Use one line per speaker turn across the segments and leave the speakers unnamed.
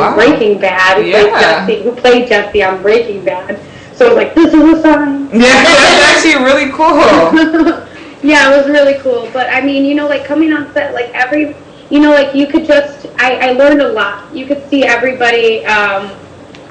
wow.
Breaking Bad, who played Jesse on Breaking Bad. So I was like, this is a sign.
Yeah, that's actually really cool.
Yeah, it was really cool. But I mean, you know, like coming on set, like you know, like you could just, I learned a lot. You could see everybody,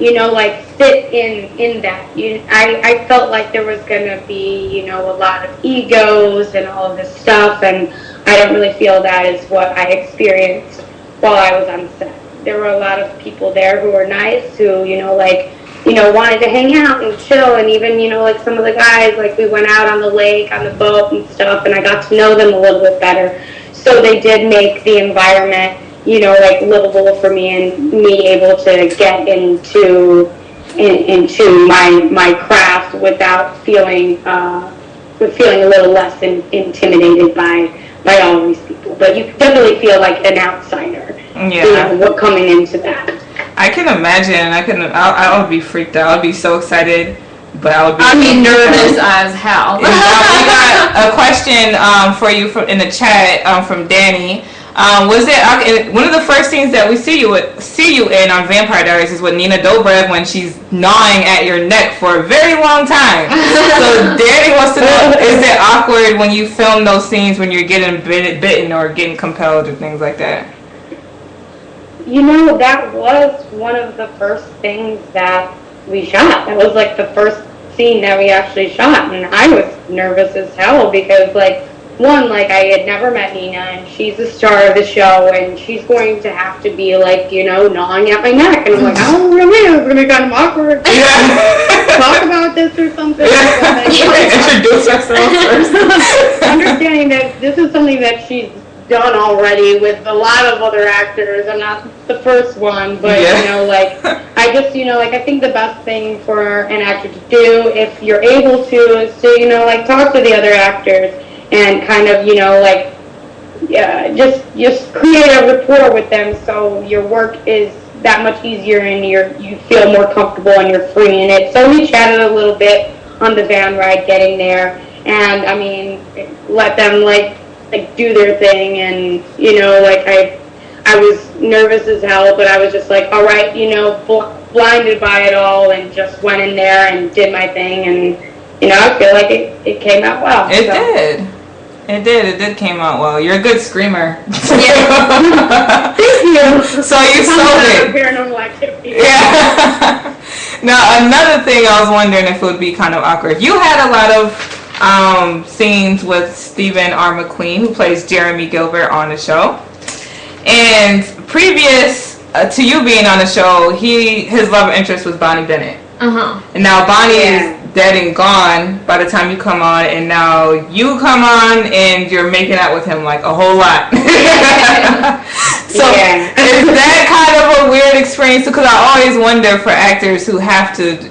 you know, like fit in that. I felt like there was going to be, you know, a lot of egos and all of this stuff, and I don't really feel that is what I experienced while I was on set. There were a lot of people there who were nice, who, you know, like, you know, wanted to hang out and chill, and even, you know, like some of the guys, like we went out on the lake, on the boat and stuff, and I got to know them a little bit better. So they did make the environment, you know, like livable for me, and me able to get into my craft without feeling a little less intimidated by all these people. But you definitely feel like an outsider, you know, coming into that.
I can imagine. I would be freaked out. I'd be so excited, but
I'd be nervous as hell.
We got a question for you in the chat from Danny. Was it one of the first scenes that we see you in on Vampire Diaries is with Nina Dobrev when she's gnawing at your neck for a very long time. So Danny wants to know, is it awkward when you film those scenes when you're getting bitten or getting compelled or things like that?
You know, that was one of the first things that we shot. That was like the first scene that we actually shot, and I was nervous as hell because, like, one, like, I had never met Nina, and she's the star of the show, and she's going to have to be, like, you know, gnawing at my neck, and I'm like, oh, really? It's going to be kind of awkward. Talk about this or something.
Introduce yourself first.
Understanding that this is something that she's done already with a lot of other actors. I'm not the first one, but, you know, like, I just, you know, like, I think the best thing for an actor to do, if you're able to, is to, you know, like, talk to the other actors and kind of, you know, like, just create a rapport with them so your work is that much easier and you feel more comfortable and you're free in it. So we chatted a little bit on the van ride getting there, and, I mean, let them, like do their thing, and, you know, like, I was nervous as hell, but I was just like, all right, you know, blinded by it all, and just went in there and did my thing, and, you know, I feel like it came out well.
It did came out well. You're a good screamer.
Yeah. Thank you.
So you sold it.
Paranormal Activity.
Yeah. Now, another thing I was wondering if it would be kind of awkward. You had a lot of scenes with Stephen R. McQueen, who plays Jeremy Gilbert on the show. And previous to you being on the show, his love interest was Bonnie Bennett. And now Bonnie is dead and gone by the time you come on, and now you come on and you're making out with him like a whole lot. So is that kind of a weird experience? Because I always wonder for actors who have to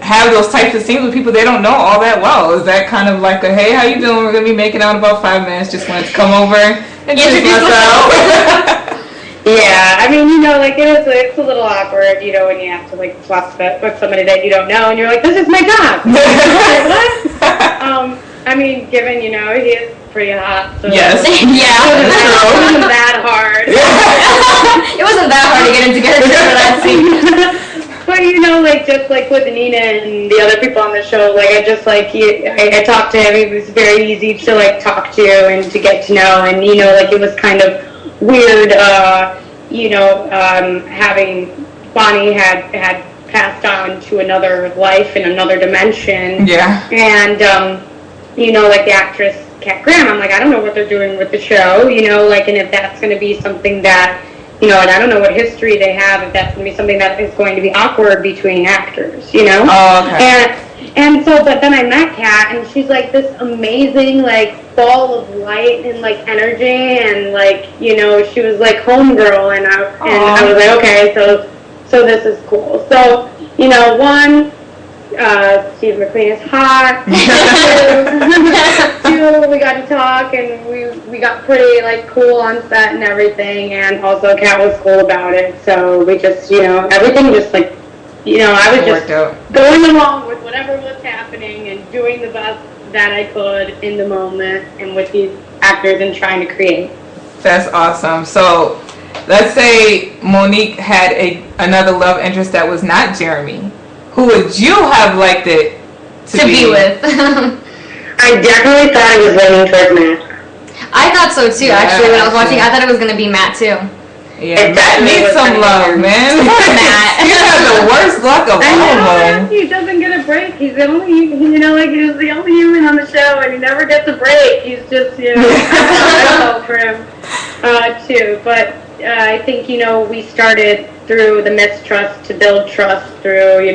have those types of scenes with people they don't know all that well. Is that kind of like a, hey, how you doing? We're going to be making out in about 5 minutes. Just wanted to come over and introduce myself.
Yeah, I mean, you know, like, it's a little awkward, you know, when you have to, like, fluff it with somebody that you don't know, and you're like, this is my job. What? I mean, given, you know, he is pretty hot, so
yes.
It wasn't that hard.
It wasn't that hard to get into character for that scene.
But, you know, like, just, like, with Nina and the other people on the show, like, I just, like, I talked to him. He was very easy to, like, talk to and to get to know, and, you know, like, it was kind of weird, you know, having Bonnie had passed on to another life in another dimension.
Yeah.
And, you know, like the actress Kat Graham, I'm like, I don't know what they're doing with the show, you know, like, and if that's going to be something that, you know, and I don't know what history they have, if that's going to be something that is going to be awkward between actors, you know?
Oh, okay.
And so, but then I met Kat, and she's like this amazing, like, ball of light and, like, energy, and, like, you know, she was like homegirl, and I was like, okay, so this is cool. So, you know, one, Steve McQueen is hot. Two, we got to talk, and we got pretty, like, cool on set and everything, and also Kat was cool about it, so we just, you know, everything just, like, you know, I was just going along with whatever was happening and doing the best that I could in the moment and with these actors and trying to create.
That's awesome. So let's say Monique had another love interest that was not Jeremy. Who would you have liked it to
be with?
I definitely thought it was leaning towards Matt.
I thought so too, actually, when I was watching. I thought it was going to be Matt too.
Yeah, Matt needs some love, man.
Matt.
He has the worst luck of all of them.
He doesn't get a break. He's the only, he's the only human on the show, and he never gets a break. He's just, I hope for him, too. But I think, we started through the mistrust to build trust through,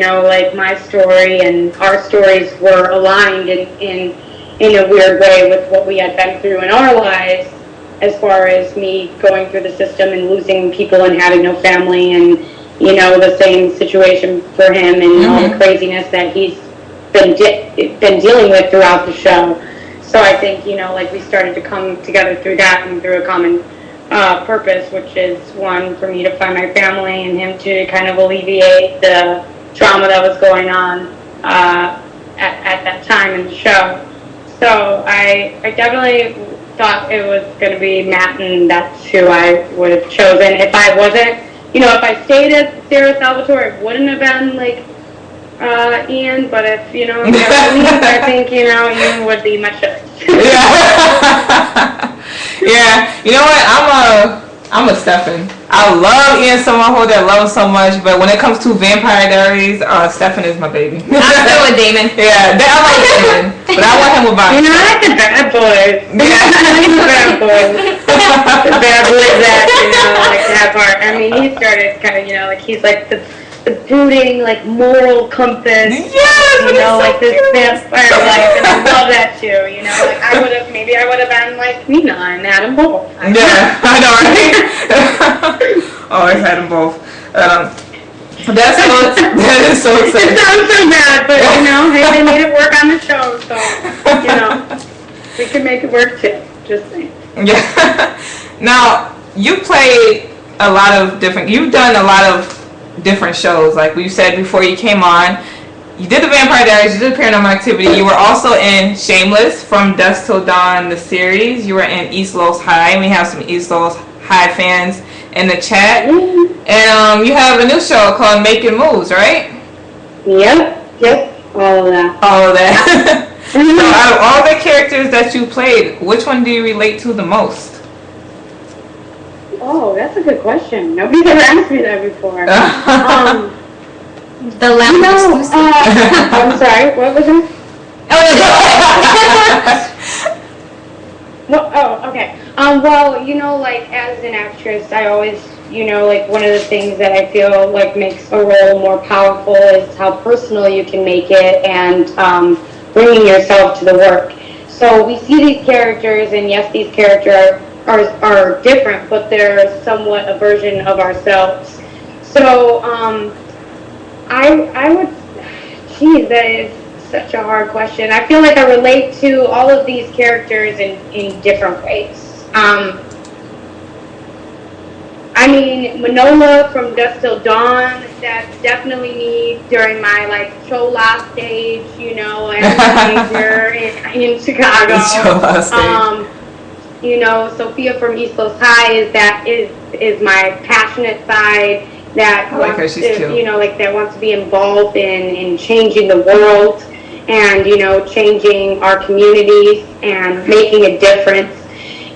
my story, and our stories were aligned in a weird way with what we had been through in our lives, as far as me going through the system and losing people and having no family, and the same situation for him, and all the craziness that he's been dealing with throughout the show. So I think we started to come together through that, and through a common purpose, which is one, for me to find my family, and him to kind of alleviate the trauma that was going on at that time in the show. So I definitely thought it was going to be Matt, and that's who I would have chosen. If I wasn't, if I stayed at Sarah Salvatore, it wouldn't have been Ian, but if, I think, you would be my choice.
Yeah, you know what, I'm a Stefan. I love Ian Somerhalder, I love him so much, but when it comes to Vampire Diaries, Stefan is my baby.
I'm still with Damon.
Yeah, I like Damon, but I want him with Bonnie.
I like the bad boys. Yeah. I like the bad boys. The bad boys that, that part. I mean, he started kind of, he's like the brooding, moral compass.
Yes,
this vampire life, and I love that too. Maybe I would have been like Nina and Adam both.
Yeah, I know, right? Always had them both. That is so exciting.
It sounds so bad, but hey, they made it work on the show, so we can make it work too. Just saying.
Yeah. Now, you've done a lot of different shows. Like we said before you came on, you did the Vampire Diaries, you did Paranormal Activity. You were also in Shameless, From Dusk Till Dawn, the series. You were in East Los High, and we have some East Los High fans in the chat. And you have a new show called Making Moves, right?
Yep, all of that.
So out of all the characters that you played, which one do you relate to the most?
Oh, that's a good question. Nobody's ever asked me that before.
The Lamb exclusive.
I'm sorry, what was it?
Oh,
okay. Well, as an actress, I always, one of the things that I feel makes a role more powerful is how personal you can make it, and bringing yourself to the work. So we see these characters, and yes, these characters are different, but they're somewhat a version of ourselves. So I would, that is such a hard question. I feel like I relate to all of these characters in different ways. Manola from Dusk Till Dawn, that's definitely me during my Chola stage, as a teenager in Chicago.
Chola stage.
Sophia from East Los High is my passionate side that wants to, that wants to be involved in changing the world, and changing our communities and making a difference.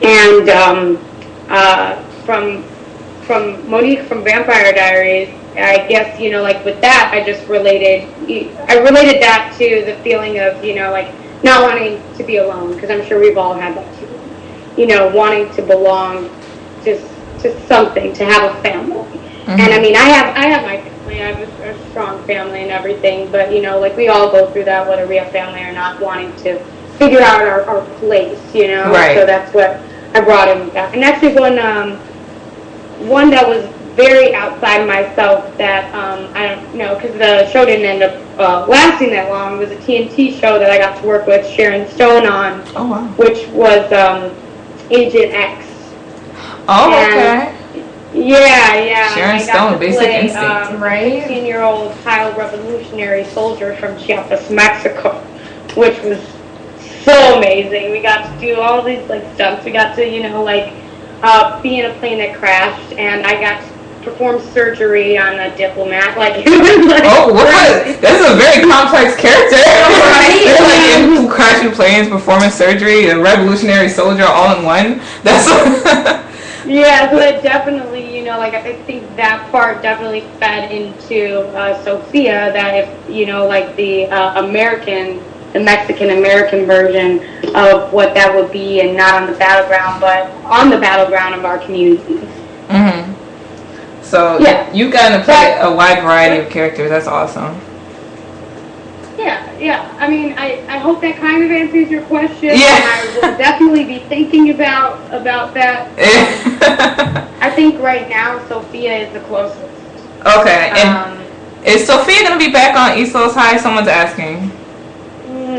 And from Monique from Vampire Diaries, I guess with that, I just related that to the feeling of not wanting to be alone, because I'm sure we've all had that too. Wanting to belong to something, to have a family. Mm-hmm. And I have my family. I have a strong family and everything, but we all go through that, whether we have family or not, wanting to figure out our place,
Right.
So that's what I brought in back. And actually one that was very outside myself that I don't know, because the show didn't end up lasting that long. It was a TNT show that I got to work with Sharon Stone on.
Oh, wow.
Which was Agent X.
Oh, okay.
Yeah.
Sharon Stone, Basic Instinct.
Right? 16-year-old Kyle revolutionary soldier from Chiapas, Mexico, which was so amazing. We got to do all these stunts. We got to be in a plane that crashed, and I got to perform surgery on a diplomat. Like, it was like,
oh, what? That's a very complex character.
Right?
They're like crashing planes, performing surgery, a revolutionary soldier all in one. That's
yeah, so that definitely, like, I think that part definitely fed into Sophia, that if, like the Mexican-American version of what that would be, and not on the battleground, but on the battleground of our communities.
Mm-hmm. So
yeah.
You got to play a wide variety of characters. That's awesome.
Yeah. I mean, I hope that kind of answers your question.
Yeah.
I will definitely be thinking about that. I think right now Sophia is the closest.
Okay. And is Sophia going to be back on East Los High? Someone's asking.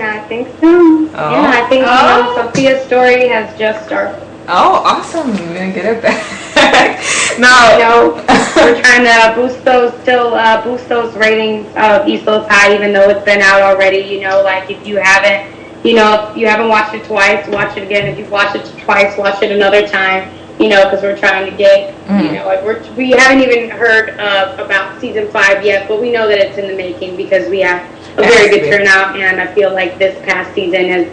I think so. Oh. Yeah, I think Sophia's story has just started.
Oh, awesome. You're going to get it back.
No. We're trying to boost those ratings of East Los High, even though it's been out already. Like, if you haven't watched it twice, watch it again. If you've watched it twice, watch it another time. Because we're trying to get, like, we haven't even heard about season 5 yet, but we know that it's in the making because we have a very good turnout, and I feel like this past season has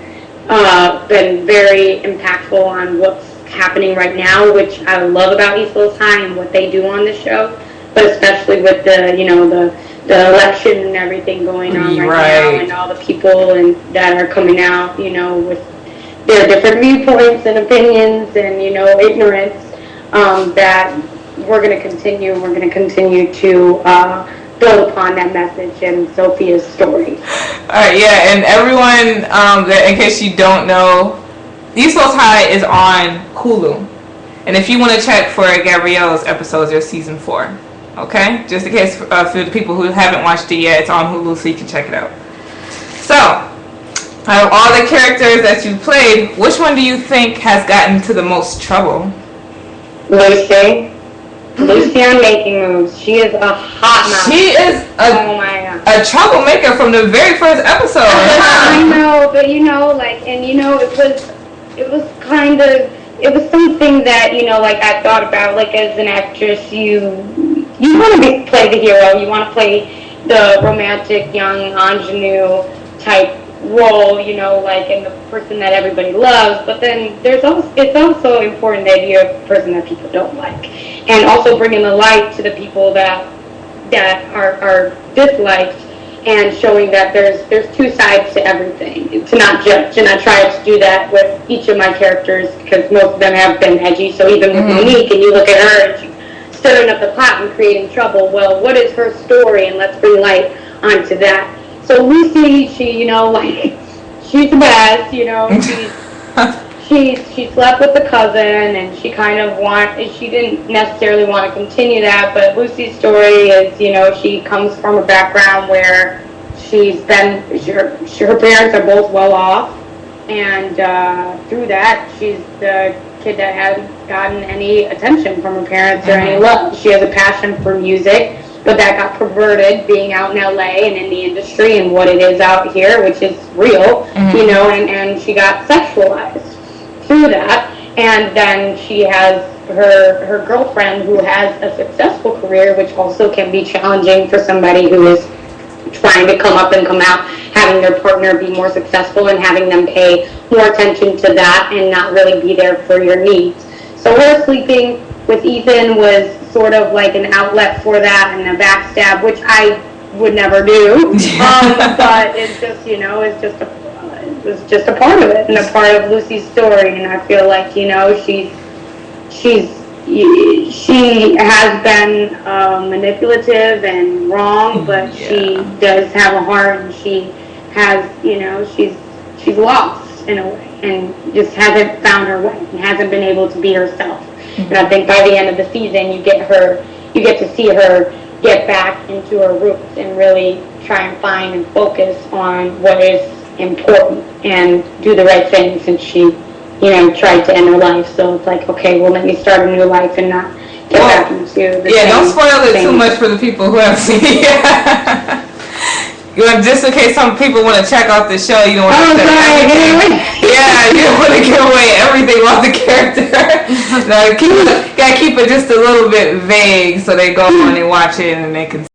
been very impactful on what's happening right now, which I love about East Los High and what they do on the show, but especially with the election and everything going on right now, and all the people that are coming out, with their different viewpoints and opinions and, ignorance, that we're going to continue to build upon that message and Sophia's story.
Alright, yeah, and everyone, that, in case you don't know, East Los High is on Hulu. And if you want to check for Gabrielle's episodes, there's season 4. Okay? Just in case for the people who haven't watched it yet, it's on Hulu, so you can check it out. So, out of all the characters that you played, which one do you think has gotten into the most trouble?
Lucy on Making Moves. She is a hot mouth. She is
a troublemaker from the very first episode.
I know, but it was something that, like, I thought about, like, as an actress, you want to play the hero, you want to play the romantic, young ingenue type role, like, and the person that everybody loves, but then it's also important that you're a person that people don't like, and also bringing the light to the people that are disliked, and showing that there's two sides to everything, to not judge. And I try to do that with each of my characters, because most of them have been edgy. So even with Monique, and you look at her and she's stirring up the pot and creating trouble, well, what is her story? And let's bring light onto that. So Lucy, she, she's the best, she slept with the cousin, and she kind of she didn't necessarily want to continue that, but Lucy's story is, she comes from a background where her parents are both well off, and through that, she's the kid that hadn't gotten any attention from her parents or any love. She has a passion for music, but that got perverted being out in LA and in the industry and what it is out here, which is real, and she got sexualized through that. And then she has her girlfriend who has a successful career, which also can be challenging for somebody who is trying to come up and come out, having their partner be more successful and having them pay more attention to that and not really be there for your needs. So her sleeping with Ethan was sort of like an outlet for that, and a backstab, which I would never do. But it's just, it was just a part of it, and a part of Lucy's story. And I feel like, she has been manipulative and wrong, but she does have a heart, and she has, she's lost in a way, and just hasn't found her way, and hasn't been able to be herself. And I think by the end of the season, you get to see her get back into her roots and really try and find and focus on what is important and do the right thing, since she, tried to end her life. So it's like, okay, well, let me start a new life and not get back into the
don't spoil it too much for the people who haven't seen it. Just in case some people want to check out the show, you don't want to Yeah, you don't want to give away everything about the character. No, gotta keep it just a little bit vague so they go on and watch it and they can